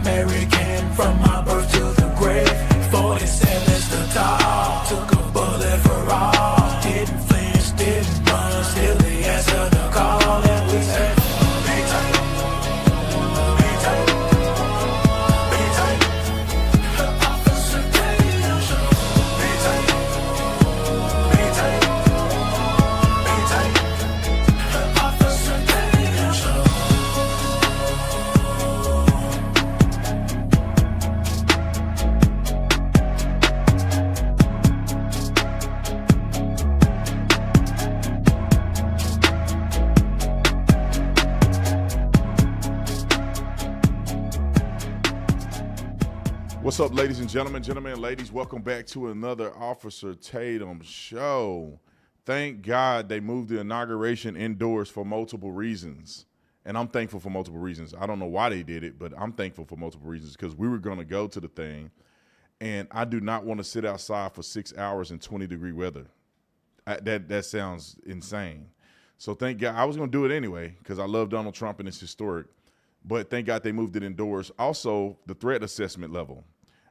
American from my birth to the grave. 47's the top. Took a bullet for all. Didn't flinch, didn't run. Still the answer the call. And we say, be tight. Be tight. Be tight. Officer Tatum Show. Be tight. Be tight. Be tight. Officer Tatum Show. What's up, ladies and gentlemen, and ladies? Welcome back to another Officer Tatum show. Thank God they moved the inauguration indoors for multiple reasons. And I'm thankful for multiple reasons. I don't know why they did it, but I'm thankful for multiple reasons because we were going to go to the thing. And I do not want to sit outside for 6 hours in 20-degree weather. That sounds insane. So thank God. I was going to do it anyway because I love Donald Trump and it's historic. But thank God they moved it indoors. Also, the threat assessment level.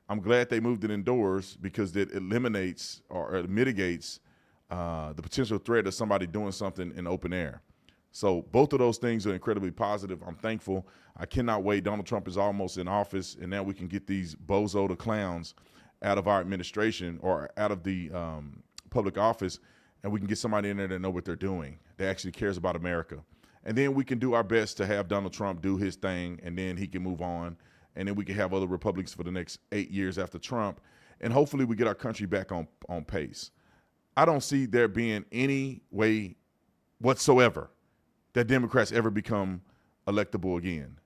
I'm glad they moved it indoors because it eliminates or it mitigates the potential threat of somebody doing something in open air. So both of those things are incredibly positive. I'm thankful. I cannot wait. Donald Trump is almost in office, and now we can get these bozo to clowns out of our administration or out of the public office, and we can get somebody in there that know what they're doing, that actually cares about America. And then we can do our best to have Donald Trump do his thing, and then he can move on. And then we can have other Republicans for the next 8 years after Trump. And hopefully we get our country back on pace. I don't see there being any way whatsoever that Democrats ever become electable again.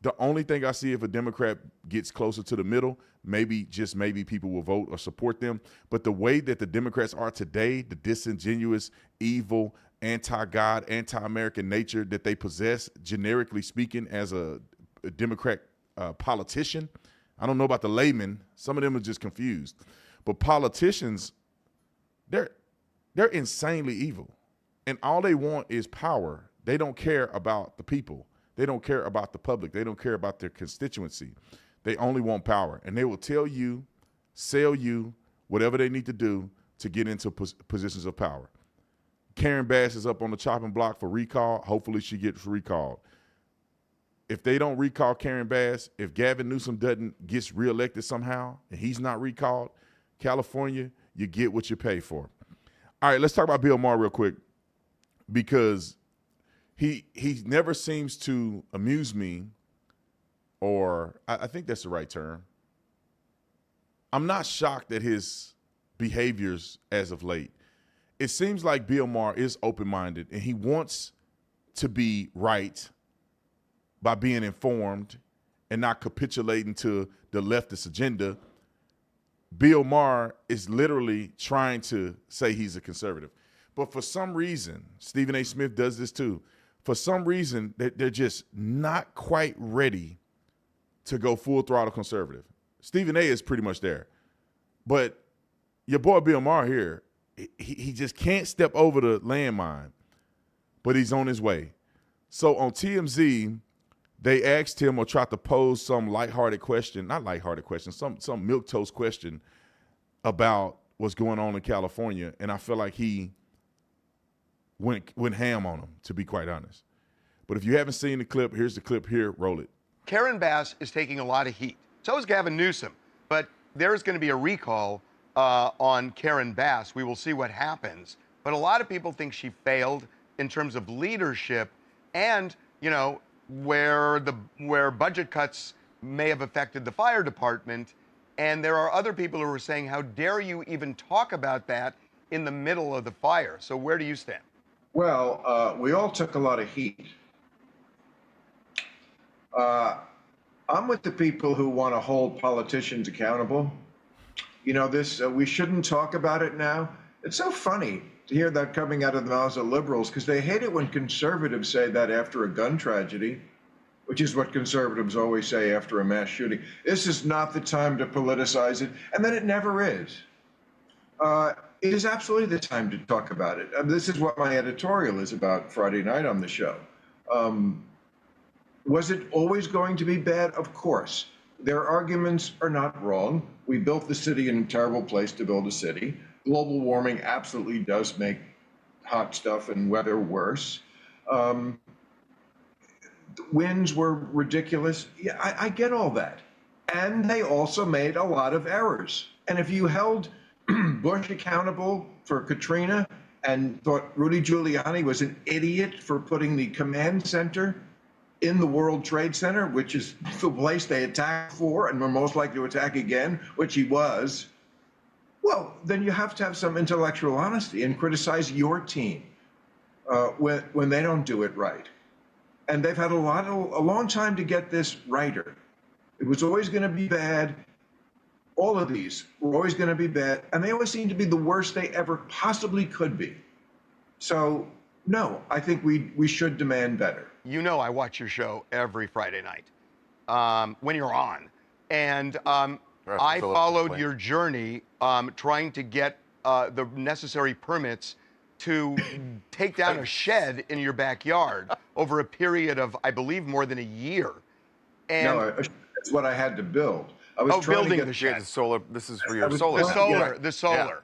The only thing I see if a Democrat gets closer to the middle, maybe, just maybe, people will vote or support them. But the way that the Democrats are today, the disingenuous, evil, anti-God, anti-American nature that they possess, generically speaking, as a Democrat politician. I don't know about the laymen. Some of them are just confused. But politicians, they're insanely evil. And all they want is power. They don't care about the people. They don't care about the public. They don't care about their constituency. They only want power. And they will tell you, sell you, whatever they need to do to get into positions of power. Karen Bass is up on the chopping block for recall. Hopefully she gets recalled. If they don't recall Karen Bass, if Gavin Newsom gets reelected somehow and he's not recalled, California, you get what you pay for. All right, let's talk about Bill Maher real quick because he never seems to amuse me, or I think that's the right term. I'm not shocked at his behaviors as of late. It seems like Bill Maher is open-minded and he wants to be right by being informed and not capitulating to the leftist agenda. Bill Maher is literally trying to say he's a conservative. But for some reason, Stephen A. Smith does this too. For some reason, they're just not quite ready to go full throttle conservative. Stephen A. is pretty much there. But your boy Bill Maher here, he just can't step over the landmine, but he's on his way. So on TMZ, they asked him or tried to pose some lighthearted question, not lighthearted question, some milquetoast question about what's going on in California, and I feel like he went ham on them, to be quite honest. But if you haven't seen the clip, here's the clip here. Roll it. Karen Bass is taking a lot of heat. So is Gavin Newsom. But there's going to be a recall on Karen Bass. We will see what happens. But a lot of people think she failed in terms of leadership and, you know, where budget cuts may have affected the fire department. And there are other people who are saying, how dare you even talk about that in the middle of the fire? So where do you stand? Well, we all took a lot of heat. I'm with the people who want to hold politicians accountable. You know, we shouldn't talk about it now. It's so funny to hear that coming out of the mouths of liberals, because they hate it when conservatives say that after a gun tragedy, which is what conservatives always say after a mass shooting. This is not the time to politicize it, and then it never is. It is absolutely the time to talk about it. And this is what my editorial is about Friday night on the show. Was it always going to be bad? Of course. their arguments are not wrong. We built the city in a terrible place to build a city. Global warming absolutely does make hot stuff and weather worse. Winds were ridiculous. Yeah, I get all that. And they also made a lot of errors. And if you held Bush accountable for Katrina and thought Rudy Giuliani was an idiot for putting the command center in the World Trade Center, which is the place they attacked for and were most likely to attack again, which he was, well, then you have to have some intellectual honesty and criticize your team when they don't do it right. And they've had a long time to get this righter. It was always going to be bad. All of these were always going to be bad, and they always seem to be the worst they ever possibly could be. So, no, I think we should demand better. You know I watch your show every Friday night when you're on. And I followed your journey trying to get the necessary permits to take down a shed in your backyard over a period of, I believe, more than a year. And no, it's what I had to build. I was trying building to get the shed. The solar. This is for your was- solar. The panel. solar, the solar.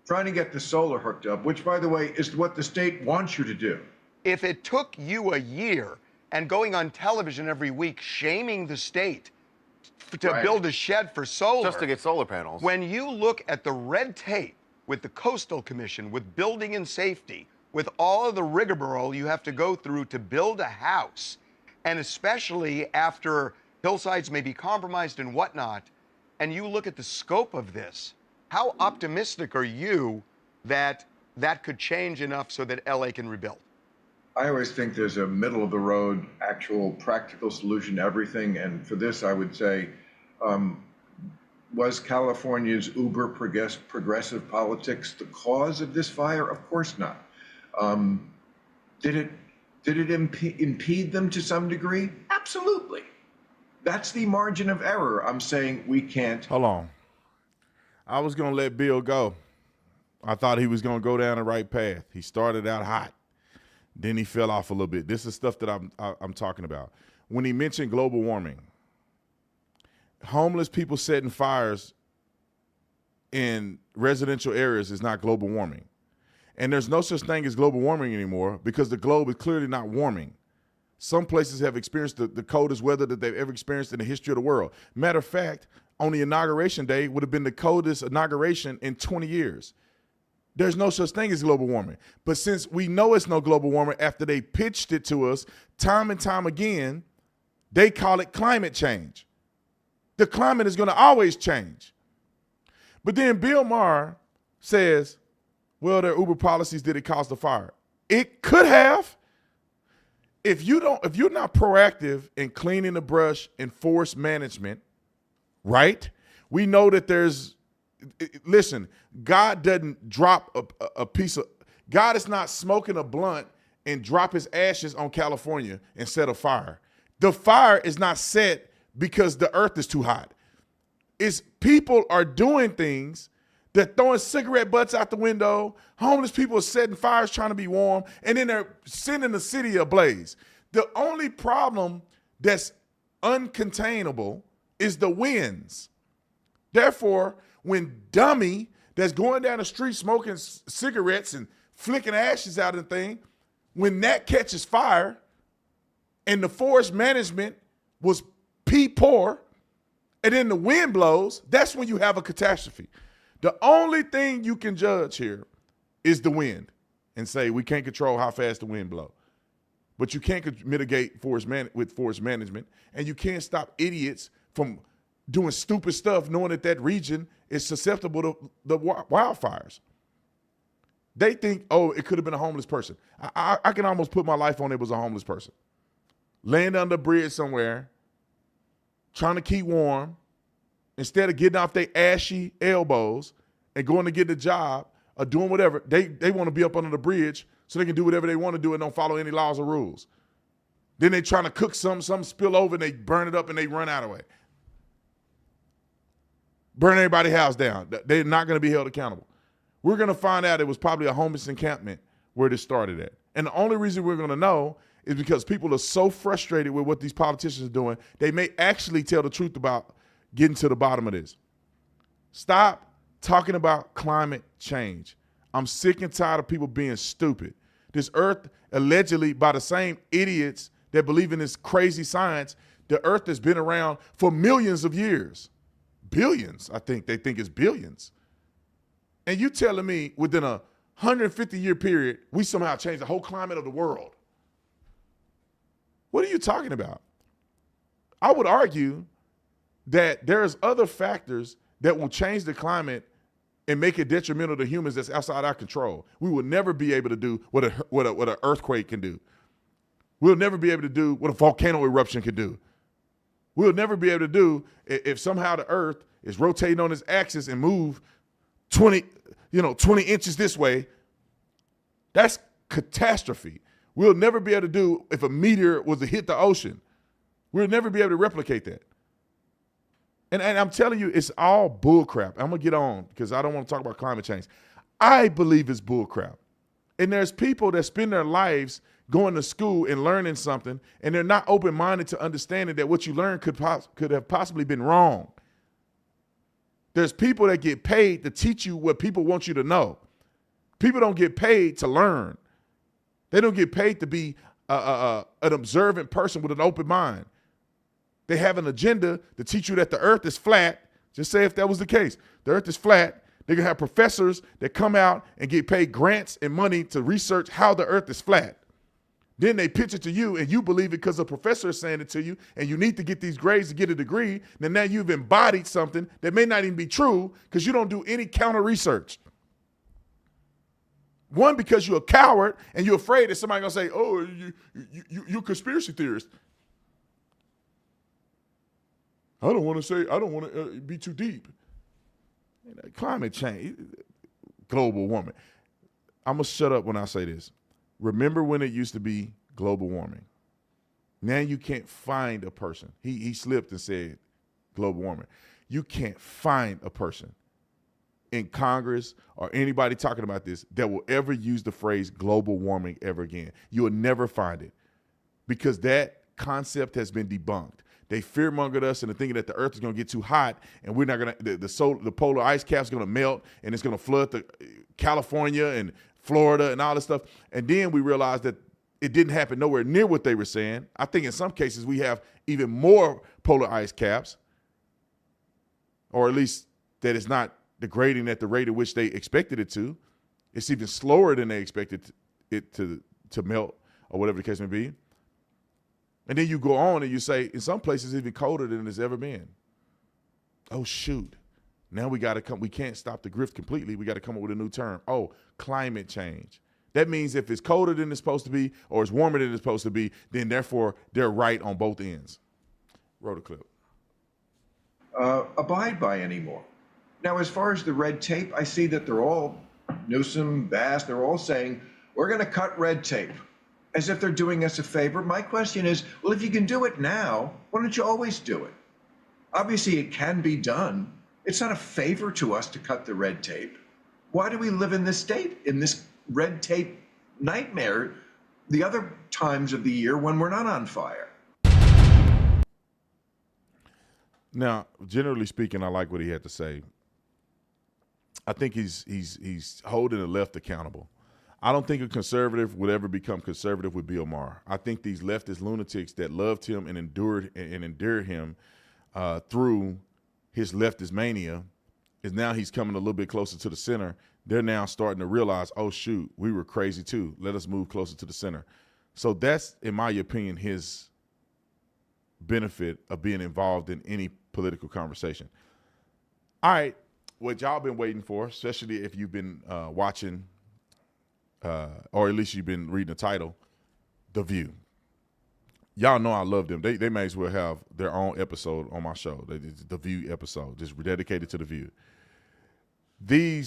trying to get the solar hooked up, which, by the way, is what the state wants you to do. If it took you a year and going on television every week shaming the state to Right. build a shed for solar, Just to get solar panels. when you look at the red tape with the Coastal Commission, with building and safety, with all of the rigmarole you have to go through to build a house, and especially after hillsides may be compromised and whatnot, and you look at the scope of this, how optimistic are you that that could change enough so that LA can rebuild? I always think there's a middle of the road, actual practical solution to everything. And for this, I would say, was California's uber progressive politics the cause of this fire? Of course not. Did it impede them to some degree? Absolutely. That's the margin of error. I'm saying we can't. Hold on. I was going to let Bill go. I thought he was going to go down the right path. He started out hot. Then he fell off a little bit. This is stuff that I'm talking about. When he mentioned global warming, homeless people setting fires in residential areas is not global warming. And there's no such thing as global warming anymore because the globe is clearly not warming. Some places have experienced the coldest weather that they've ever experienced in the history of the world. Matter of fact, on the inauguration day would have been the coldest inauguration in 20 years. There's no such thing as global warming. But since we know it's no global warming after they pitched it to us time and time again, they call it climate change. The climate is going to always change. But then Bill Maher says, well, their Uber policies, did it cause the fire? It could have. If you're not proactive in cleaning the brush and forest management, right? We know that listen, God doesn't drop a piece of, God is not smoking a blunt and drop his ashes on California and set a fire. The fire is not set because the earth is too hot. It's people are doing things. They're throwing cigarette butts out the window. Homeless people are setting fires trying to be warm, and then they're sending the city ablaze. The only problem that's uncontainable is the winds. Therefore, when dummy that's going down the street smoking cigarettes and flicking ashes out of the thing, when that catches fire and the forest management was pee poor, and then the wind blows, that's when you have a catastrophe. The only thing you can judge here is the wind and say we can't control how fast the wind blows. But you can't mitigate with forest management, and you can't stop idiots from doing stupid stuff knowing that region is susceptible to the wildfires. They think, oh, it could have been a homeless person. I can almost put my life on it was a homeless person. Laying under a bridge somewhere, trying to keep warm, instead of getting off their ashy elbows and going to get the job or doing whatever, they want to be up under the bridge so they can do whatever they want to do and don't follow any laws or rules. Then they trying to cook something spill over and they burn it up and they run out of it. Burn everybody's house down. They're not going to be held accountable. We're going to find out it was probably a homeless encampment where this started at. And the only reason we're going to know is because people are so frustrated with what these politicians are doing, they may actually tell the truth about getting to the bottom of this. Stop talking about climate change. I'm sick and tired of people being stupid. This earth, allegedly by the same idiots that believe in this crazy science, the earth has been around for millions of years. Billions, I think. They think it's billions. And you telling me within a 150-year period, we somehow changed the whole climate of the world. What are you talking about? I would argue that there's other factors that will change the climate and make it detrimental to humans that's outside our control. We will never be able to do what an earthquake can do. We'll never be able to do what a volcano eruption can do. We'll never be able to do if somehow the earth is rotating on its axis and move 20 inches this way. That's catastrophe. We'll never be able to do if a meteor was to hit the ocean. We'll never be able to replicate that. And I'm telling you, it's all bullcrap. I'm going to get on because I don't want to talk about climate change. I believe it's bullcrap. And there's people that spend their lives going to school and learning something, and they're not open-minded to understanding that what you learned could have possibly been wrong. There's people that get paid to teach you what people want you to know. People don't get paid to learn. They don't get paid to be an observant person with an open mind. They have an agenda to teach you that the earth is flat. Just say if that was the case, the earth is flat. They're going to have professors that come out and get paid grants and money to research how the earth is flat. Then they pitch it to you and you believe it because a professor is saying it to you and you need to get these grades to get a degree. Then now you've embodied something that may not even be true because you don't do any counter research. One, because you're a coward and you're afraid that somebody's going to say, oh, you're a conspiracy theorist. I don't want to be too deep. Climate change, global warming. I'm going to shut up when I say this. Remember when it used to be global warming? Now you can't find a person. He slipped and said global warming. You can't find a person in Congress or anybody talking about this that will ever use the phrase global warming ever again. You will never find it because that concept has been debunked. They fear-mongered us into thinking that the earth is going to get too hot and we're not going to, the polar ice cap is going to melt and it's going to flood California and Florida and all this stuff. And then we realized that it didn't happen nowhere near what they were saying. I think in some cases we have even more polar ice caps, or at least that it's not degrading at the rate at which they expected it to. It's even slower than they expected it to melt, or whatever the case may be. And then you go on and you say, in some places, even colder than it's ever been. Oh, shoot. Now we got to come. We can't stop the grift completely. We got to come up with a new term. Oh, climate change. That means if it's colder than it's supposed to be or it's warmer than it's supposed to be, then therefore they're right on both ends. Roll the clip. Abide by anymore. Now, as far as the red tape, I see that they're all, Newsom, Bass, they're all saying, we're going to cut red tape, as if they're doing us a favor. My question is, well, if you can do it now, why don't you always do it? Obviously, it can be done. It's not a favor to us to cut the red tape. Why do we live in this state, in this red tape nightmare, the other times of the year when we're not on fire? Now, generally speaking, I like what he had to say. I think he's holding the left accountable. I don't think a conservative would ever become conservative with Bill Maher. I think these leftist lunatics that loved him and endured him through his leftist mania is now he's coming a little bit closer to the center. They're now starting to realize, oh, shoot, we were crazy too. Let us move closer to the center. So that's, in my opinion, his benefit of being involved in any political conversation. All right, what y'all been waiting for, especially if you've been watching or at least you've been reading the title, The View. Y'all know I love them. They may as well have their own episode on my show. The View episode, just dedicated to The View. They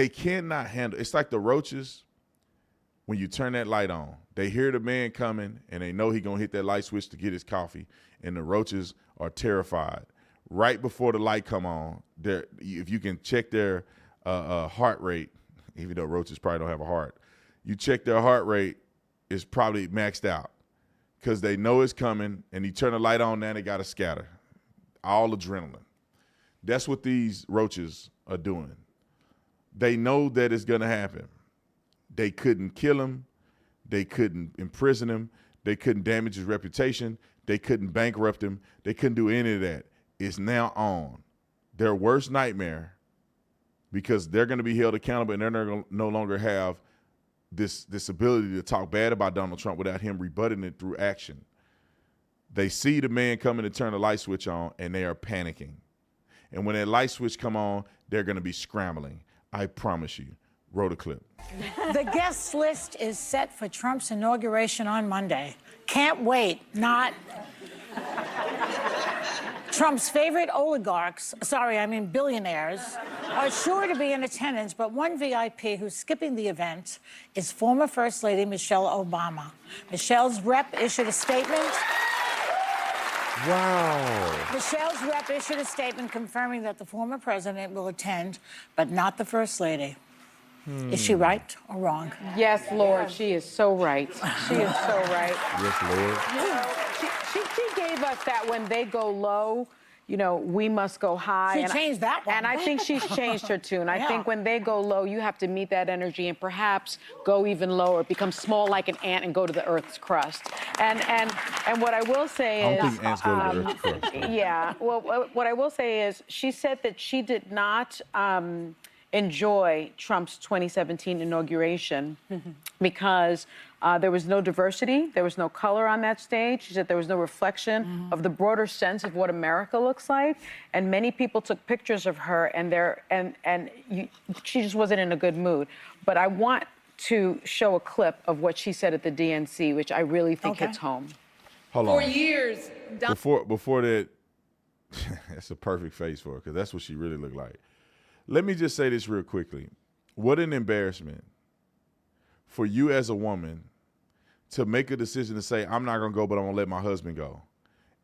cannot handle, it's like the roaches when you turn that light on. They hear the man coming and they know he gonna hit that light switch to get his coffee, and the roaches are terrified. Right before the light come on, if you can check their heart rate, even though roaches probably don't have a heart, you check their heart rate is probably maxed out because they know it's coming, and you turn the light on now, they got to scatter. All adrenaline. That's what these roaches are doing. They know that it's going to happen. They couldn't kill him. They couldn't imprison him. They couldn't damage his reputation. They couldn't bankrupt him. They couldn't do any of that. It's now on. Their worst nightmare, because they're going to be held accountable, and they're no longer have this ability to talk bad about Donald Trump without him rebutting it through action. They see the man coming to turn the light switch on, and they are panicking. And when that light switch come on, they're going to be scrambling. I promise you. Roll the clip. The guest list is set for Trump's inauguration on Monday. Can't wait. Not Trump's favorite billionaires, are sure to be in attendance, but one VIP who's skipping the event is former First Lady Michelle Obama. Michelle's rep issued a statement. Wow. Michelle's rep issued a statement confirming that the former president will attend, but not the First Lady. Is she right or wrong? Yes, Lord, she is so right. She is so right. Yes, Lord. She gave us that when they go low, you know, we must go high. She changed that one. And I think she's changed her tune. I think when they go low, you have to meet that energy and perhaps go even lower, become small like an ant and go to the Earth's crust. And what I will say I is... don't think ants go to the Earth's crust. Yeah, well, what I will say is she said that she did not... enjoy Trump's 2017 inauguration because there was no diversity, there was no color on that stage. She said there was no reflection of the broader sense of what America looks like, and many people took pictures of her, she just wasn't in a good mood. But I want to show a clip of what she said at the DNC, which I really think hits home. Hold on. For years, Before that, that's a perfect face for her, because that's what she really looked like. Let me just say this real quickly. What an embarrassment for you as a woman to make a decision to say, I'm not going to go, but I'm going to let my husband go.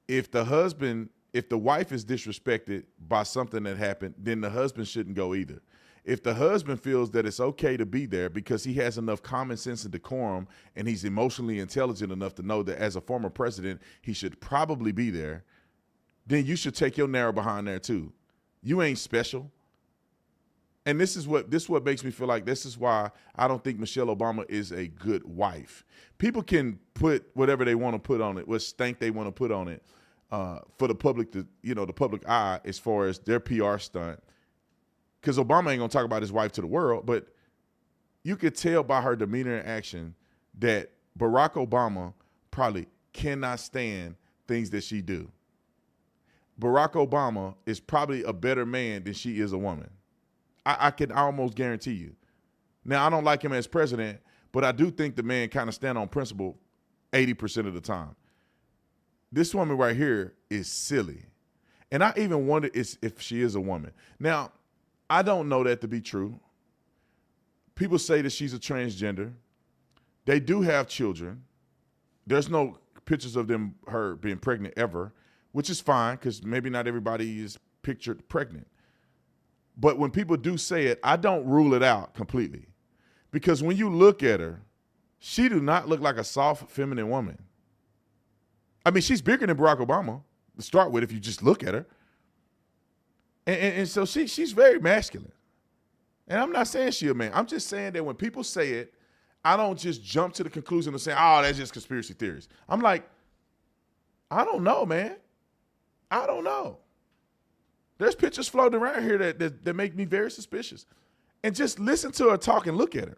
If the wife is disrespected by something that happened, then the husband shouldn't go either. If the husband feels that it's okay to be there because he has enough common sense and decorum and he's emotionally intelligent enough to know that as a former president, he should probably be there, then you should take your narrow behind there too. You ain't special. And this is what makes me feel like this is why I don't think Michelle Obama is a good wife. People can put whatever they want to put on it, what stank they want to put on it for the public, the public eye as far as their PR stunt. Because Obama ain't gonna talk about his wife to the world, but you could tell by her demeanor and action that Barack Obama probably cannot stand things that she do. Barack Obama is probably a better man than she is a woman. I can almost guarantee you. Now, I don't like him as president, but I do think the man kind of stand on principle 80% of the time. This woman right here is silly. And I even wonder if she is a woman. Now, I don't know that to be true. People say that she's a transgender. They do have children. There's no pictures of her being pregnant ever, which is fine because maybe not everybody is pictured pregnant. But when people do say it, I don't rule it out completely. Because when you look at her, she do not look like a soft, feminine woman. I mean, she's bigger than Barack Obama to start with if you just look at her. And so she's very masculine. And I'm not saying she's a man. I'm just saying that when people say it, I don't just jump to the conclusion of saying, oh, that's just conspiracy theories. I'm like, I don't know, man. I don't know. There's pictures floating around here that make me very suspicious. And just listen to her talk and look at her.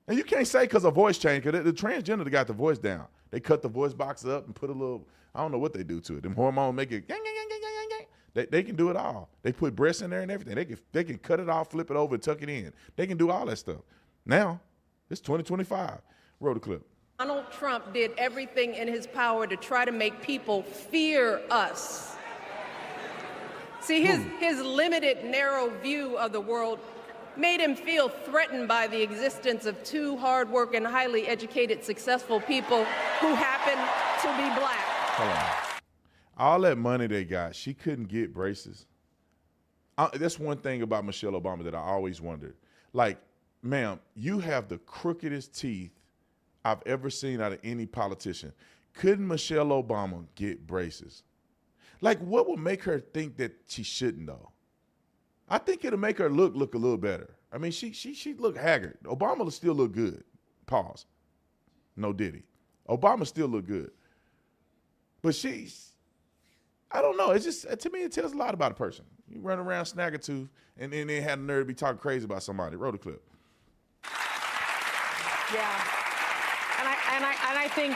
And you can't say because her voice changed, because the transgender got the voice down. They cut the voice box up and put a little, I don't know what they do to it. Them hormones make it, they can do it all. They put breasts in there and everything. They can cut it off, flip it over, and tuck it in. They can do all that stuff. Now, it's 2025. Roll the clip. Donald Trump did everything in his power to try to make people fear us. See, his limited, narrow view of the world made him feel threatened by the existence of two hard-working, highly educated, successful people who happen to be black. Hold on. All that money they got, she couldn't get braces. That's one thing about Michelle Obama that I always wondered. Like, ma'am, you have the crookedest teeth I've ever seen out of any politician. Couldn't Michelle Obama get braces? Like, what would make her think that she shouldn't, though? I think it'll make her look a little better. I mean, she look haggard. Obama will still look good. Pause. No diddy. Obama still look good. But I don't know. It's just, to me, it tells a lot about a person. You run around snagger-tooth and then they had the nerve to be talking crazy about somebody. Roll the clip. Yeah. And I think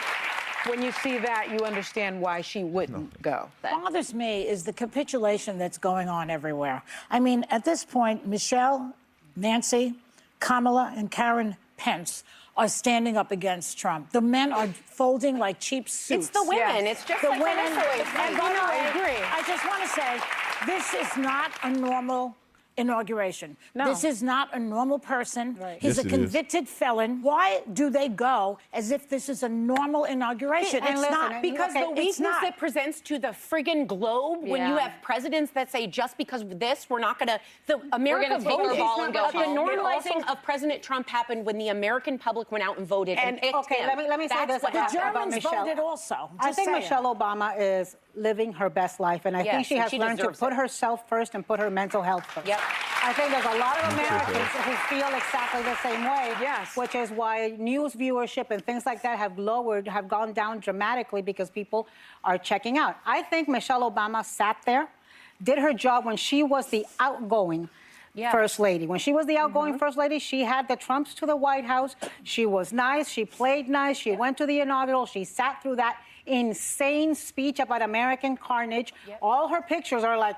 when you see that, you understand why she wouldn't go. What bothers me is the capitulation that's going on everywhere. I mean, at this point, Michelle, Nancy, Kamala, and Karen Pence are standing up against Trump. The men are folding like cheap suits. It's the women. It's just the like women. Vanessa always says. And by the way, I agree. I just want to say, this is not a normal inauguration. No. This is not a normal person. Right. He's Yes, a it is. convicted felon. Why do they go as if this is a normal inauguration? And It's listen, not. because the It's weakness not. it presents to the friggin' globe when you Yeah. have presidents that say just because of this we're not gonna America gonna take our voted. ball and go The home. normalizing of President Trump happened when the American public went out and voted and picked okay, him. let me say That's this what about, happened. about Germans Michelle. voted also. I Just think saying. Michelle Obama is living her best life, and I Yes, think she and has she learned to deserves put it. herself first and put her mental health first. Yep. I think there's a lot of Americans who feel exactly the same way. Yes. Which is why news viewership and things like that have gone down dramatically because people are checking out. I think Michelle Obama sat there, did her job when she was the outgoing First Lady. When she was the outgoing First Lady, she had the Trumps to the White House. She was nice. She played nice. She went to the inaugural. She sat through that insane speech about American carnage. All her pictures are like,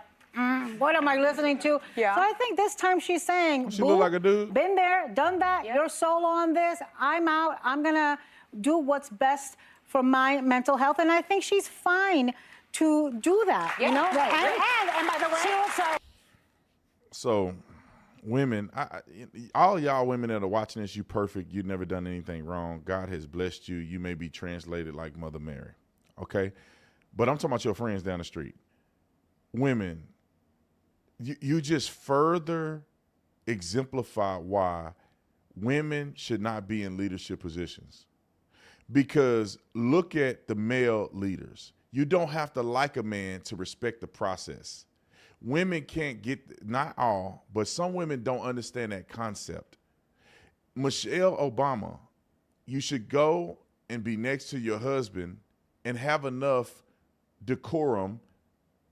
what am I listening to? Yeah. So I think this time she's saying, She look like a dude. been there, done that. You're solo on this. I'm out. I'm going to do what's best for my mental health. And I think she's fine to do that, you know? And by the way, She also. So, women, all y'all women that are watching this, you perfect. You've never done anything wrong. God has blessed you. You may be translated like Mother Mary, okay? But I'm talking about your friends down the street. Women, you just further exemplify why women should not be in leadership positions. Because look at the male leaders. You don't have to like a man to respect the process. Women can't get, not all, but some women don't understand that concept. Michelle Obama, you should go and be next to your husband and have enough decorum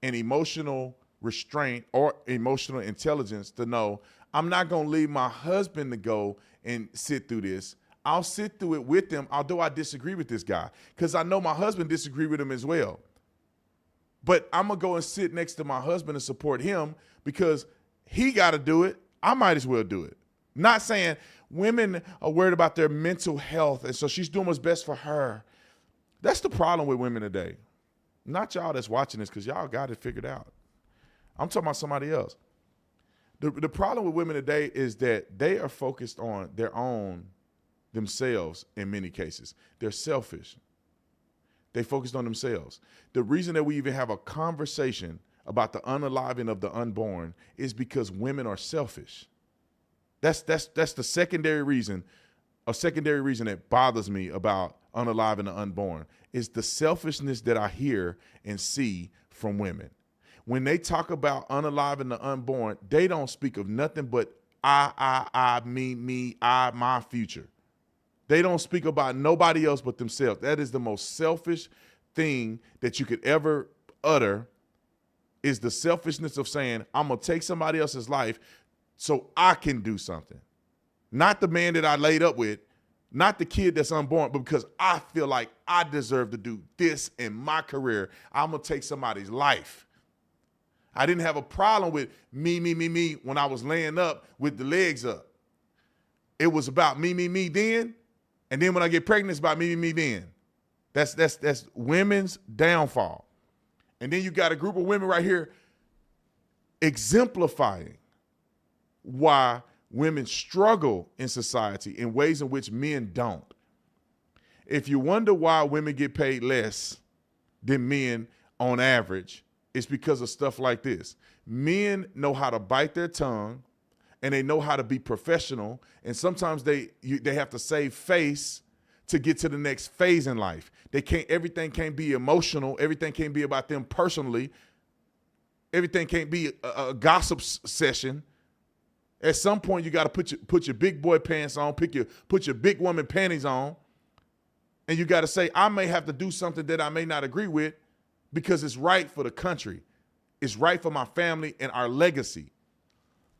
and emotional restraint or emotional intelligence to know I'm not going to leave my husband to go and sit through this. I'll sit through it with him, although I disagree with this guy, because I know my husband disagreed with him as well. But I'm going to go and sit next to my husband and support him because he got to do it. I might as well do it. Not saying women are worried about their mental health, and so she's doing what's best for her. That's the problem with women today. Not y'all that's watching this because y'all got it figured out. I'm talking about somebody else. The problem with women today is that they are focused on their own themselves in many cases. They're selfish. They focused on themselves. The reason that we even have a conversation about the unaliving of the unborn is because women are selfish. That's the secondary reason. A secondary reason that bothers me about unaliving the unborn is the selfishness that I hear and see from women. When they talk about unaliving the unborn, they don't speak of nothing but I, me, I, my future. They don't speak about nobody else but themselves. That is the most selfish thing that you could ever utter, is the selfishness of saying, I'm going to take somebody else's life so I can do something. Not the man that I laid up with, not the kid that's unborn, but because I feel like I deserve to do this in my career, I'm going to take somebody's life. I didn't have a problem with me when I was laying up with the legs up. It was about me then. And then when I get pregnant, it's about me then. That's women's downfall. And then you got a group of women right here exemplifying why women struggle in society in ways in which men don't. If you wonder why women get paid less than men on average, it's because of stuff like this. Men know how to bite their tongue, and they know how to be professional, and sometimes they have to save face to get to the next phase in life. Everything can't be emotional. Everything can't be about them personally. Everything can't be a gossip session. At some point, you got to put your big boy pants on, put your big woman panties on, and you got to say, I may have to do something that I may not agree with because it's right for the country. It's right for my family and our legacy.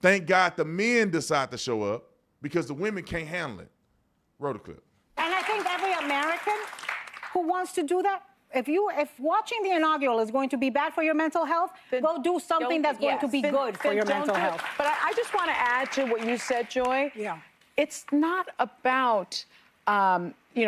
Thank God the men decide to show up because the women can't handle it. Roll the clip. And I think every American who wants to do that, if watching the inaugural is going to be bad for your mental health, then go do something that's going to be good for your mental health. But I just want to add to what you said, Joy. Yeah. It's not about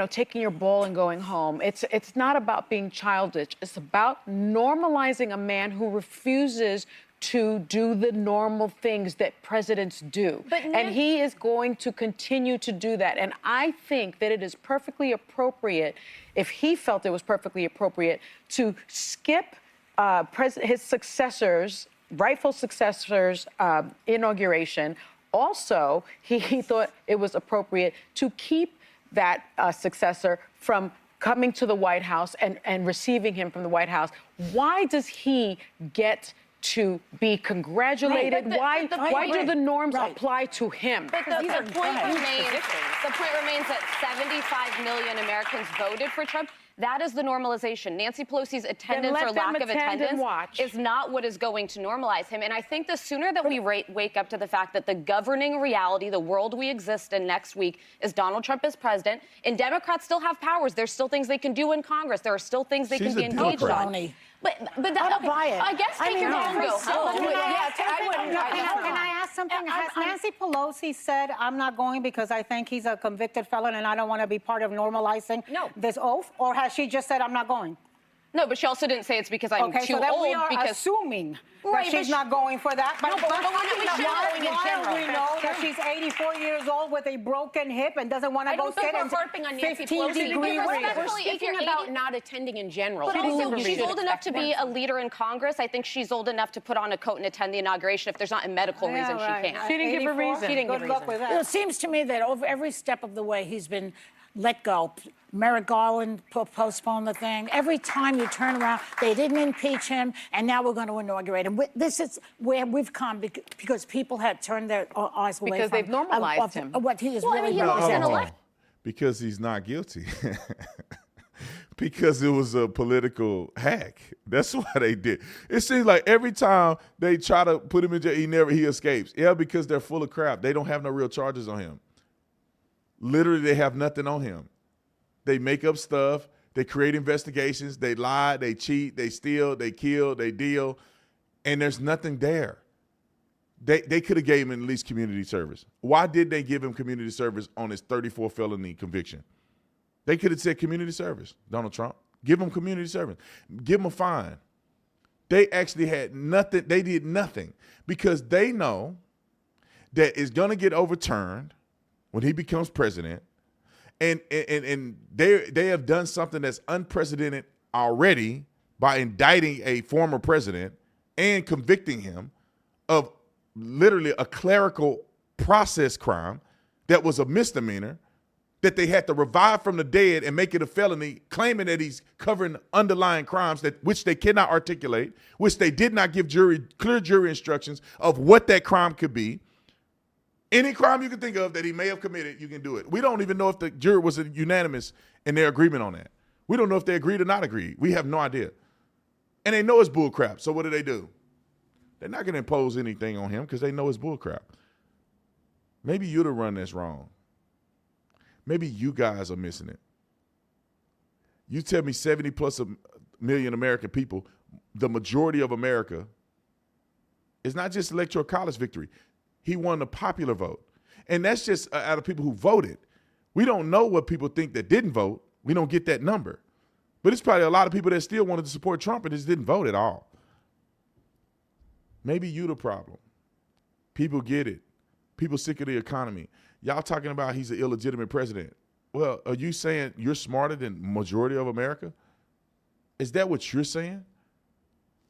taking your ball and going home. It's not about being childish. It's about normalizing a man who refuses to do the normal things that presidents do. And he is going to continue to do that. And I think that it is perfectly appropriate, if he felt it was perfectly appropriate, to skip his successors, rightful successors' inauguration. Also, he thought it was appropriate to keep that successor from coming to the White House and receiving him from the White House. Why does he get to be congratulated? Right, Why do the norms apply to him? But the point remains that 75 million Americans voted for Trump. That is the normalization. Nancy Pelosi's attendance or lack of attendance is not what is going to normalize him. And I think the sooner that we wake up to the fact that the governing reality, the world we exist in next week, is Donald Trump as president, and Democrats still have powers. There's still things they can do in Congress. There are still things they can be engaged on. But I don't buy it. I guess take your phone and go home. Can I ask something? Has Nancy Pelosi said, I'm not going because I think he's a convicted felon and I don't want to be part of normalizing this oath? Or has she just said, I'm not going? No, but she also didn't say it's because I'm too old. We are because assuming that she's not going for that. But we're not going in general. We know that she's 84 years old with a broken hip and doesn't want to go sit in 15-degree weather. We're speaking about not attending in general. But also, she's old enough to be a leader in Congress. I think she's old enough to put on a coat and attend the inauguration. If there's not a medical reason, she can't. She didn't give a reason. She didn't give a reason. It seems to me that over every step of the way, he's been let go. Merrick Garland postponed the thing. Every time you turn around, they didn't impeach him, and now we're going to inaugurate him. This is where we've come because people had turned their eyes away because from they've normalized him. What he is he lost an election. Because he's not guilty. Because it was a political hack. That's why they did. It seems like every time they try to put him in jail, he escapes. Yeah, because they're full of crap. They don't have no real charges on him. Literally, they have nothing on him. They make up stuff. They create investigations. They lie. They cheat. They steal. They kill. They deal. And there's nothing there. They could have gave him at least community service. Why did they give him community service on his 34 felony conviction? They could have said community service, Donald Trump. Give him community service. Give him a fine. They actually had nothing. They did nothing because they know that it's going to get overturned when he becomes president. And they have done something that's unprecedented already by indicting a former president and convicting him of literally a clerical process crime that was a misdemeanor that they had to revive from the dead and make it a felony, claiming that he's covering underlying crimes which they cannot articulate, which they did not give clear jury instructions of what that crime could be. Any crime you can think of that he may have committed, you can do it. We don't even know if the jury was unanimous in their agreement on that. We don't know if they agreed or not agreed. We have no idea. And they know it's bull crap. So what do? They're not going to impose anything on him because they know it's bull crap. Maybe you're the run that's wrong. Maybe you guys are missing it. You tell me 70 plus million American people, the majority of America, is not just electoral college victory. He won the popular vote. And that's just out of people who voted. We don't know what people think that didn't vote. We don't get that number. But it's probably a lot of people that still wanted to support Trump and just didn't vote at all. Maybe you the problem. People get it. People sick of the economy. Y'all talking about he's an illegitimate president. Well, are you saying you're smarter than majority of America? Is that what you're saying?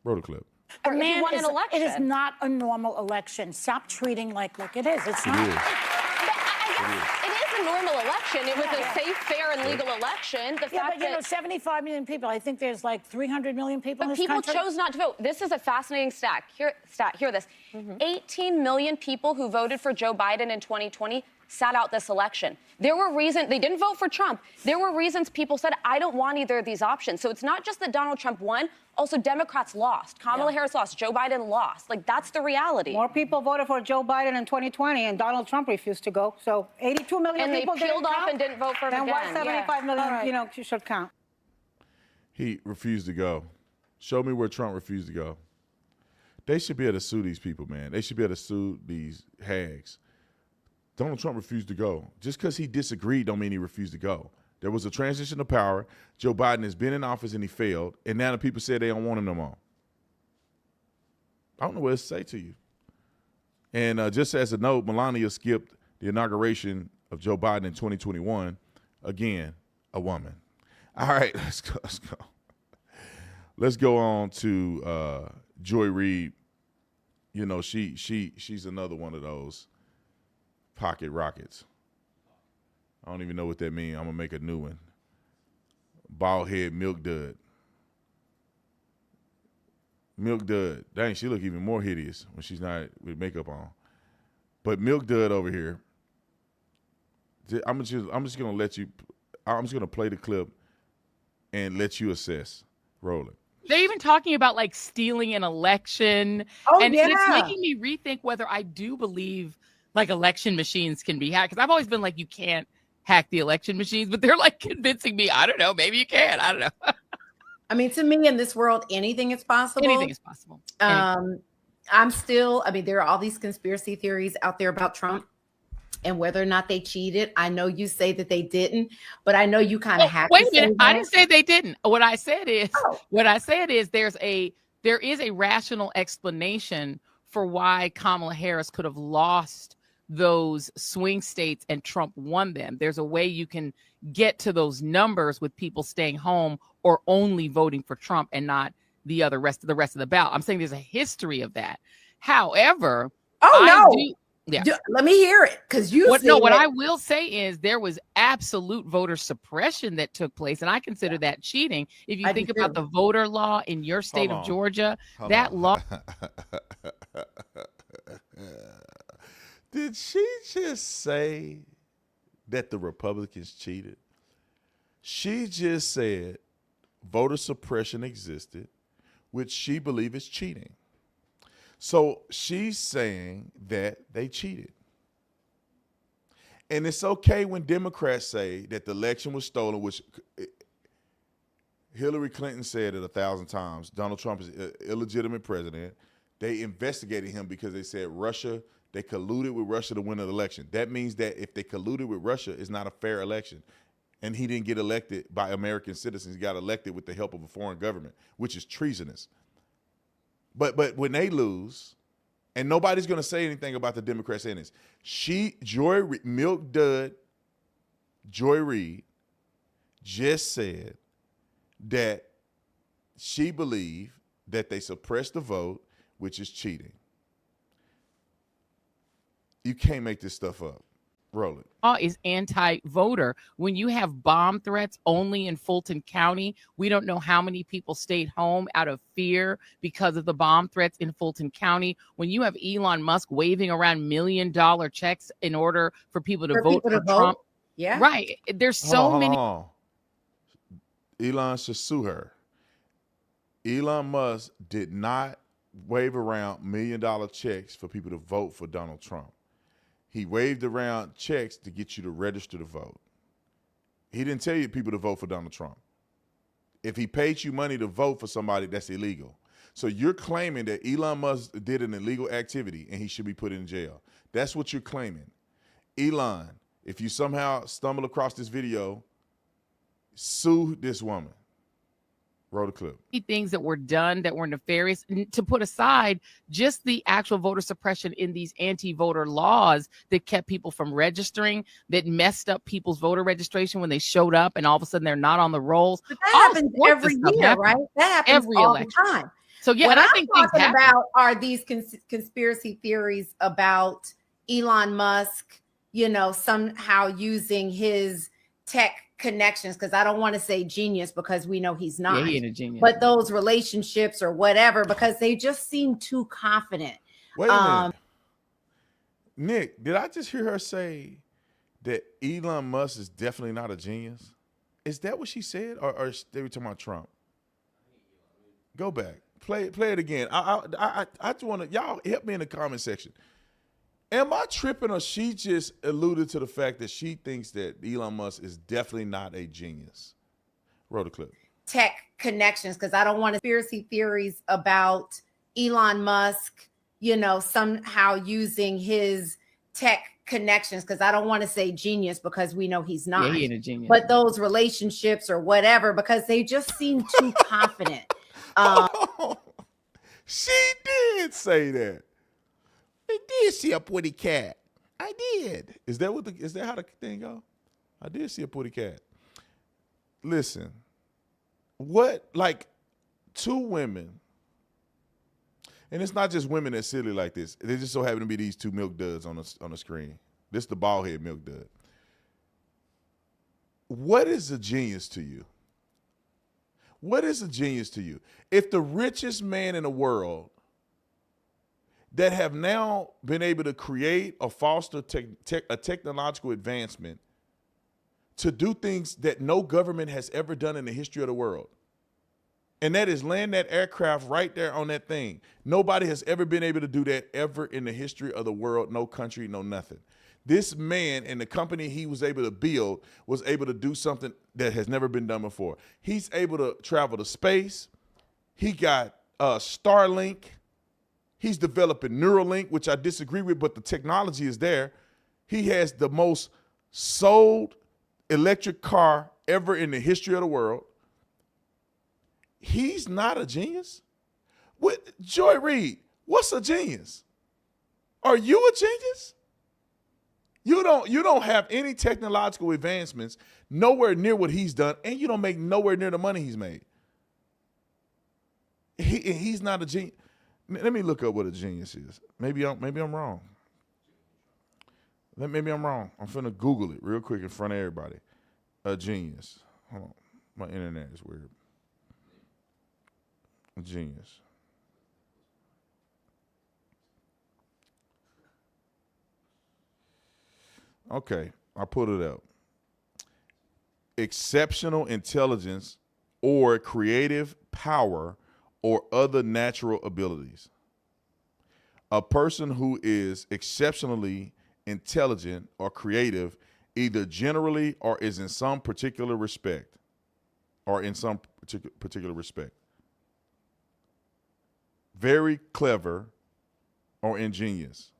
Roll the clip. It is not a normal election. Stop treating like it is. It's not. I It is a normal election. It was a safe, fair, and legal election. The fact but 75 million people. I think there's like 300 million people in this country. But people chose not to vote. This is a fascinating stat. Hear this. 18 million people who voted for Joe Biden in 2020 sat out this election. There were reasons they didn't vote for Trump. There were reasons people said, I don't want either of these options. So it's not just that Donald Trump won. Also, Democrats lost. Kamala Harris lost. Joe Biden lost. Like, that's the reality. More people voted for Joe Biden in 2020, and Donald Trump refused to go. So 82 million people and they peeled off and didn't vote for him then again. Why 75 million, you know, should count? He refused to go. Show me where Trump refused to go. They should be able to sue these people, man. They should be able to sue these hags. Donald Trump refused to go. Just because he disagreed don't mean he refused to go. There was a transition of power. Joe Biden has been in office and he failed, and now the people say they don't want him no more. I don't know what else to say to you. And just as a note, Melania skipped the inauguration of Joe Biden in 2021. Again, a woman. All right, let's go. Let's go on to Joy Reid. You know, she's another one of those pocket rockets. I don't even know what that means. I'm going to make a new one. Bald head milk dud. Milk dud. Dang, she look even more hideous when she's not with makeup on. But milk dud over here. I'm just going to let you, I'm just going to play the clip and let you assess. Roll it. They're even talking about like stealing an election. And it's making me rethink whether I do believe like election machines can be hacked. Because I've always been like, you can't hack the election machines, but they're like convincing me, I don't know, maybe you can. I don't know. I mean, to me, in this world, anything is possible. Anything is possible. There are all these conspiracy theories out there about Trump and whether or not they cheated. I know you say that they didn't, but I know you kind of have. Wait a minute. I didn't say they didn't. What I said is there is a rational explanation for why Kamala Harris could have lost those swing states and Trump won them. There's a way you can get to those numbers with people staying home or only voting for Trump and not the rest of the ballot. I'm saying there's a history of that. However, let me hear it, because what I will say is there was absolute voter suppression that took place, and I consider that cheating. If you think about the voter law in your state of Georgia, law. Did she just say that the Republicans cheated? She just said voter suppression existed, which she believes is cheating. So she's saying that they cheated. And it's okay when Democrats say that the election was stolen, which Hillary Clinton said it 1,000 times. Donald Trump is an illegitimate president. They investigated him because they said they colluded with Russia to win an election. That means that if they colluded with Russia, it's not a fair election. And he didn't get elected by American citizens. He got elected with the help of a foreign government, which is treasonous. But when they lose, and nobody's going to say anything about the Democrats saying this, Milk Dud Joy Reid just said that she believed that they suppressed the vote, which is cheating. You can't make this stuff up. Roll it. Is anti-voter. When you have bomb threats only in Fulton County, we don't know how many people stayed home out of fear because of the bomb threats in Fulton County. When you have Elon Musk waving around $1 million checks in order for people to vote for Trump. Yeah. Right. There's so many. Elon should sue her. Elon Musk did not wave around $1 million checks for people to vote for Donald Trump. He waved around checks to get you to register to vote. He didn't tell you people to vote for Donald Trump. If he paid you money to vote for somebody, that's illegal. So you're claiming that Elon Musk did an illegal activity and he should be put in jail. That's what you're claiming. Elon, if you somehow stumble across this video, sue this woman. Roll the clip. Things that were done that were nefarious, to put aside just the actual voter suppression in these anti-voter laws that kept people from registering, that messed up people's voter registration when they showed up and all of a sudden they're not on the rolls. But that happens every year, right? That happens every all election. the time. So yeah, what I I'm think talking about are these conspiracy theories about Elon Musk, somehow using his tech connections, because I don't want to say genius because we know he's not. Yeah, he ain't a genius. But those relationships or whatever, because they just seem too confident. Wait a minute. Nick, did I just hear her say that Elon Musk is definitely not a genius? Is that what she said, or they were talking about Trump? Go back, play it again. I just want to, y'all help me in the comment section. Am I tripping, or she just alluded to the fact that she thinks that Elon Musk is definitely not a genius? Roll the clip. Tech connections, because I don't want conspiracy theories about Elon Musk, somehow using his tech connections, because I don't want to say genius because we know he's not. Yeah, he ain't a genius. But those relationships or whatever, because they just seem too confident. She did say that. I did see a pretty cat. I did. Is that how the thing go? I did see a pretty cat. Listen, two women, and it's not just women that's silly like this. They just so happen to be these two milk duds on the screen. This the bald head milk dud. What is a genius to you? What is a genius to you? If the richest man in the world that have now been able to create or foster a technological advancement to do things that no government has ever done in the history of the world, and that is land that aircraft right there on that thing. Nobody has ever been able to do that ever in the history of the world, no country, no nothing. This man and the company he was able to build was able to do something that has never been done before. He's able to travel to space. He got Starlink. He's developing Neuralink, which I disagree with, but the technology is there. He has the most sold electric car ever in the history of the world. He's not a genius? Joy Reid, what's a genius? Are you a genius? You don't have any technological advancements nowhere near what he's done, and you don't make nowhere near the money he's made. He's not a genius. Let me look up what a genius is. Maybe I'm wrong. Maybe I'm wrong. I'm finna Google it real quick in front of everybody. A genius. Hold on. My internet is weird. A genius. Okay, I put it up. Exceptional intelligence or creative power or other natural abilities. A person who is exceptionally intelligent or creative, either generally or is in some particular respect, Very clever or ingenious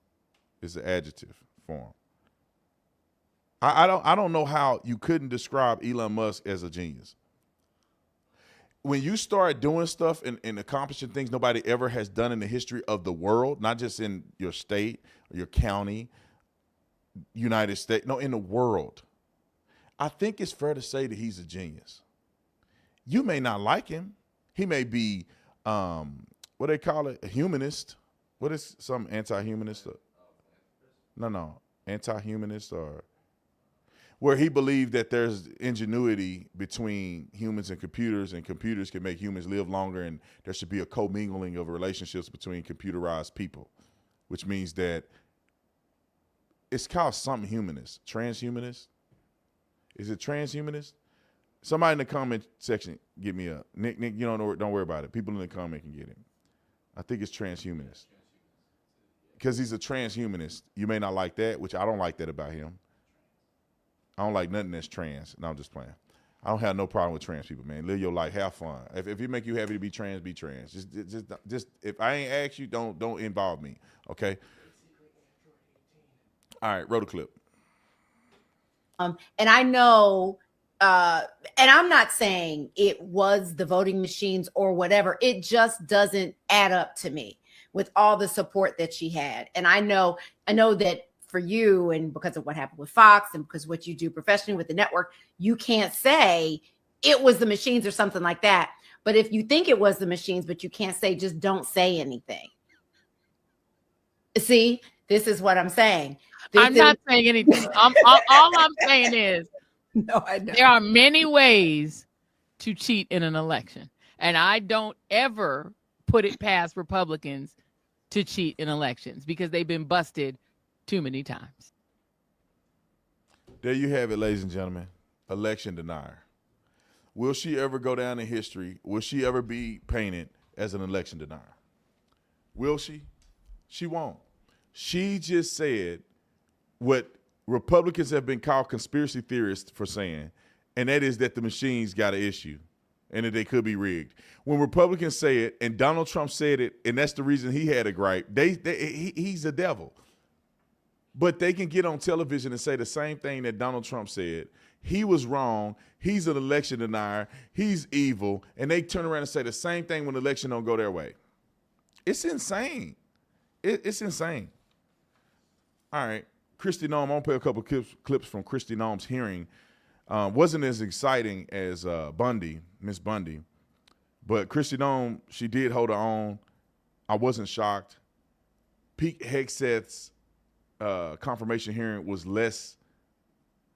is the adjective form. I don't know how you couldn't describe Elon Musk as a genius. When you start doing stuff and accomplishing things nobody ever has done in the history of the world, not just in your state or your county, United States, no, in the world, I think it's fair to say that he's a genius. You may not like him. He may be, what they call it, a humanist. What is some anti-humanist? No, anti-humanist, or where he believed that there's ingenuity between humans and computers can make humans live longer, and there should be a commingling of relationships between computerized people, which means that it's called something humanist. Transhumanist? Is it transhumanist? Somebody in the comment section, get me up. Nick, you don't worry about it. People in the comment can get him. I think it's transhumanist. Because he's a transhumanist. You may not like that, which I don't like that about him. I don't like nothing that's trans. No, I'm just playing. I don't have no problem with trans people, man. Live your life, have fun. If it make you happy to be trans, be trans. Just if I ain't asked you, don't involve me, okay? All right, roll the clip. And I know, and I'm not saying it was the voting machines or whatever. It just doesn't add up to me with all the support that she had. And I know that for you, and because of what happened with Fox and because what you do professionally with the network, you can't say it was the machines or something like that. But if you think it was the machines, but you can't say, just don't say anything. See, This is what I'm saying. I'm not saying anything. All I'm saying is no, I know. There are many ways to cheat in an election. And I don't ever put it past Republicans to cheat in elections because they've been busted too many times. There you have it, ladies and gentlemen. Election denier. Will she ever go down in history? Will she ever be painted as an election denier? Will she? She won't. She just said what Republicans have been called conspiracy theorists for saying, and that is that the machines got an issue and that they could be rigged. When Republicans say it, and Donald Trump said it, and that's the reason he had a gripe, he's a devil. But they can get on television and say the same thing that Donald Trump said. He was wrong. He's an election denier. He's evil. And they turn around and say the same thing when the election don't go their way. It's insane. It's insane. All right. Kristi Noem, I'm going to play a couple clips from Kristi Noem's hearing. Wasn't as exciting as Miss Bundy. But Kristi Noem, she did hold her own. I wasn't shocked. Pete Hegseth's confirmation hearing was less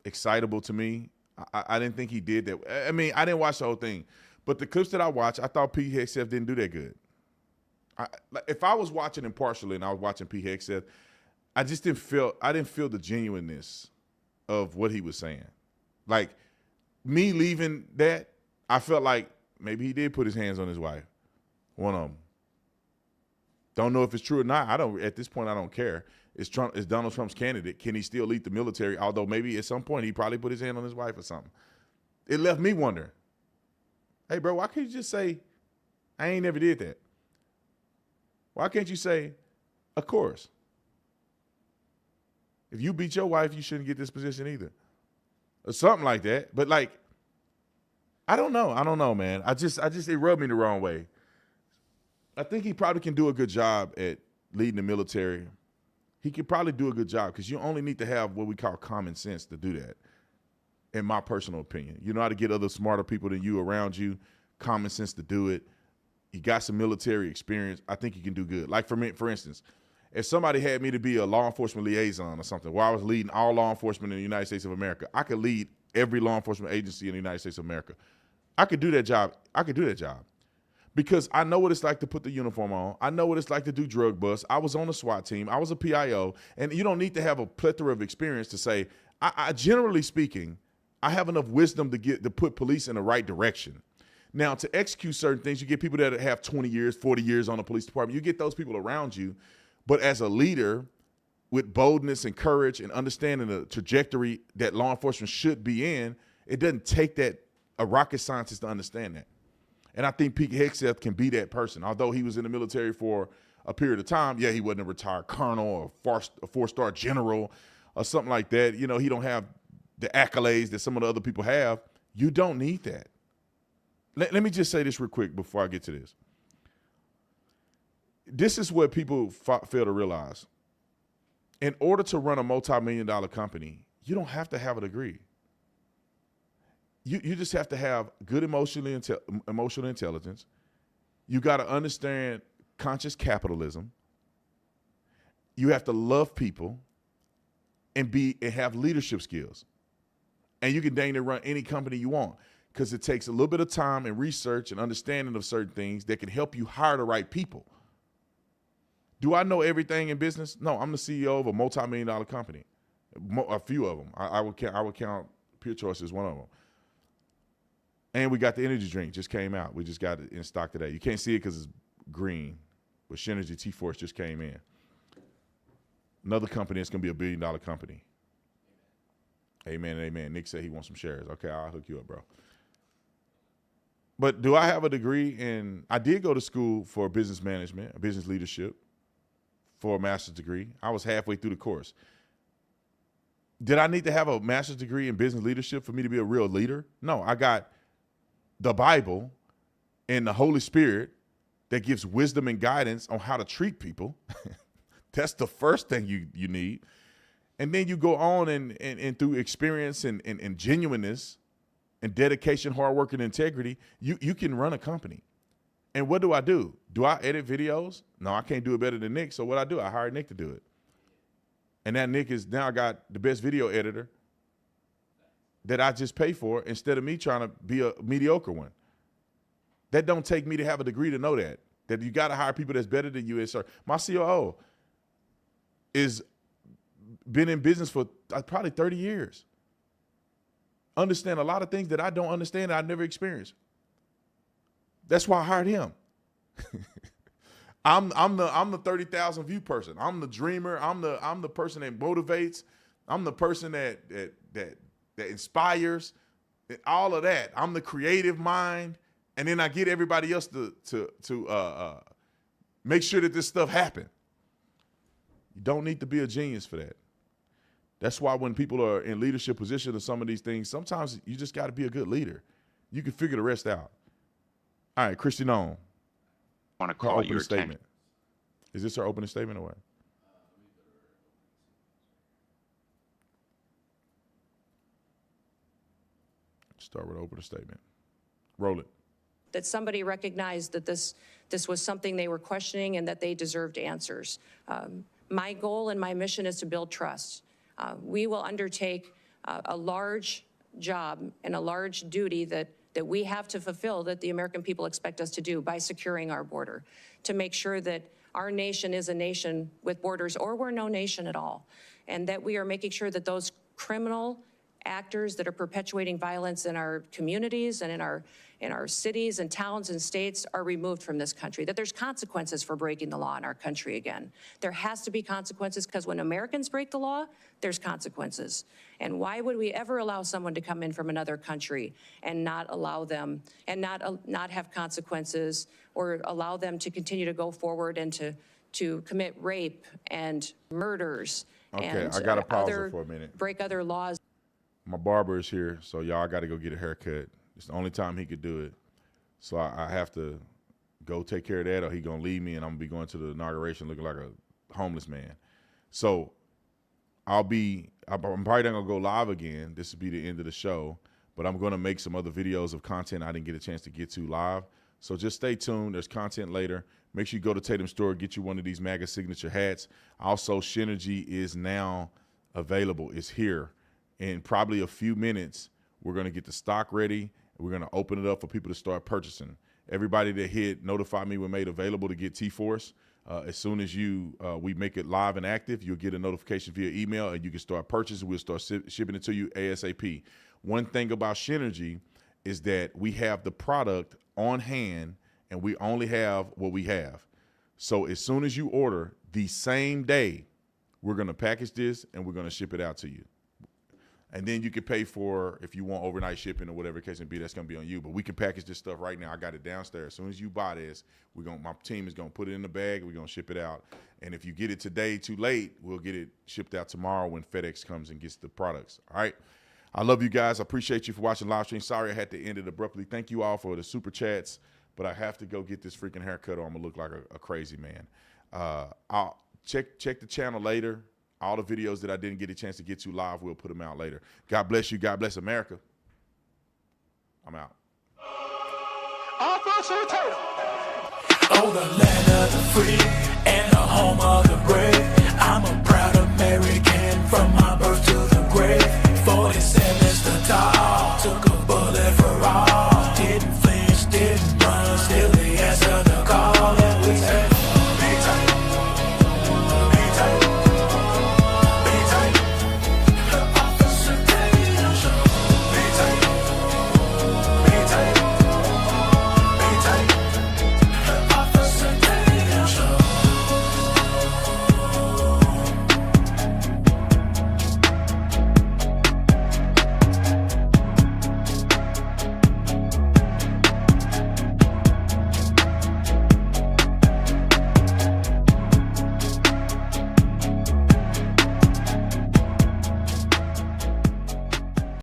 excitable to me. I didn't think he did that. I mean, I didn't watch the whole thing. But the clips that I watched, I thought Pete Hegseth didn't do that good. If I was watching impartially and I was watching Pete Hegseth, I didn't feel the genuineness of what he was saying. Like, me leaving that, I felt like maybe he did put his hands on his wife. One of them. Don't know if it's true or not. At this point, I don't care. It's Donald Trump's candidate. Can he still lead the military? Although maybe at some point he probably put his hand on his wife or something. It left me wondering, hey, bro, why can't you just say, I ain't never did that? Why can't you say, of course? If you beat your wife, you shouldn't get this position either. Or something like that. But like, I don't know, man. It rubbed me the wrong way. I think he probably can do a good job at leading the military. He could probably do a good job because you only need to have what we call common sense to do that, in my personal opinion. You know how to get other smarter people than you around you, common sense to do it. You got some military experience. I think you can do good. Like for me, for instance, if somebody had me to be a law enforcement liaison or something, where I was leading all law enforcement in the United States of America, I could lead every law enforcement agency in the United States of America. I could do that job. Because I know what it's like to put the uniform on. I know what it's like to do drug busts. I was on the SWAT team. I was a PIO. And you don't need to have a plethora of experience to say, I generally speaking, I have enough wisdom to put police in the right direction. Now, to execute certain things, you get people that have 20 years, 40 years on the police department. You get those people around you. But as a leader with boldness and courage and understanding the trajectory that law enforcement should be in, it doesn't take a rocket scientist to understand that. And I think Pete Hegseth can be that person. Although he was in the military for a period of time, yeah, he wasn't a retired colonel or a four-star general or something like that. You know, he don't have the accolades that some of the other people have. You don't need that. Let me just say this real quick before I get to this. This is what people fail to realize. In order to run a multi-million-dollar company, you don't have to have a degree. You just have to have good emotional intelligence. You got to understand conscious capitalism. You have to love people and have leadership skills. And you can dang near run any company you want because it takes a little bit of time and research and understanding of certain things that can help you hire the right people. Do I know everything in business? No, I'm the CEO of a multi-million-dollar company. A few of them. I would count Pure Choice as one of them. And we got the energy drink, just came out. We just got it in stock today. You can't see it because it's green, but Synergy T-Force just came in. Another company that's going to be a billion-dollar company. Amen and amen. Nick said he wants some shares. Okay, I'll hook you up, bro. But do I have a degree I did go to school for business management, business leadership, for a master's degree. I was halfway through the course. Did I need to have a master's degree in business leadership for me to be a real leader? No, I got the Bible and the Holy Spirit that gives wisdom and guidance on how to treat people. That's the first thing you need. And then you go on and through experience and genuineness and dedication, hard work, and integrity, you can run a company. And what do? Do I edit videos? No, I can't do it better than Nick. So what I do, I hire Nick to do it. And that Nick is now got the best video editor that I just pay for instead of me trying to be a mediocre one. That don't take me to have a degree to know that you got to hire people that's better than you. My COO is been in business for probably 30 years. Understand a lot of things that I don't understand, that I never experienced. That's why I hired him. I'm the 30,000 view person. I'm the dreamer. I'm the person that motivates. I'm the person that inspires. All of that. I'm the creative mind, and then I get everybody else to make sure that this stuff happen. You don't need to be a genius for that. That's why when people are in leadership position of some of these things, sometimes you just got to be a good leader. You can figure the rest out. All right, Christy Nome. I want to call your statement. Is this our opening statement or what? Start with an opening statement. Roll it. That somebody recognized that this was something they were questioning and that they deserved answers. My goal and my mission is to build trust. We will undertake a large job and a large duty that we have to fulfill, that the American people expect us to do by securing our border, to make sure that our nation is a nation with borders, or we're no nation at all, and that we are making sure that those criminal actors that are perpetuating violence in our communities and in our cities and towns and states are removed from this country, that there's consequences for breaking the law in our country again. There has to be consequences, because when Americans break the law, there's consequences. And why would we ever allow someone to come in from another country and not allow them, and not have consequences, or allow them to continue to go forward and to commit rape and murders? Okay, and I got to pause it for a minute. Break other laws. My barber is here, so y'all got to go get a haircut. It's the only time he could do it. So I have to go take care of that, or he going to leave me, and I'm going to be going to the inauguration looking like a homeless man. So I'm probably not going to go live again. This will be the end of the show, but I'm going to make some other videos of content I didn't get a chance to get to live. So just stay tuned. There's content later. Make sure you go to Tatum store, get you one of these MAGA signature hats. Also, Synergy is now available. It's here. In probably a few minutes, we're going to get the stock ready, and we're going to open it up for people to start purchasing. Everybody that hit notify me when made available to get T-Force. As soon as we make it live and active, you'll get a notification via email, and you can start purchasing. We'll start shipping it to you ASAP. One thing about Synergy is that we have the product on hand, and we only have what we have. So as soon as you order, the same day, we're going to package this, and we're going to ship it out to you. And then you can pay for, if you want overnight shipping or whatever the case may be, that's going to be on you. But we can package this stuff right now. I got it downstairs. As soon as you buy this, my team is going to put it in the bag. We're going to ship it out. And if you get it today too late, we'll get it shipped out tomorrow when FedEx comes and gets the products. All right. I love you guys. I appreciate you for watching live stream. Sorry I had to end it abruptly. Thank you all for the super chats. But I have to go get this freaking haircut or I'm going to look like a crazy man. I'll check the channel later. All the videos that I didn't get a chance to get to live, we'll put them out later. God bless you. God bless America. I'm out. Oh, the land of the free and the home of the brave. I'm a proud American.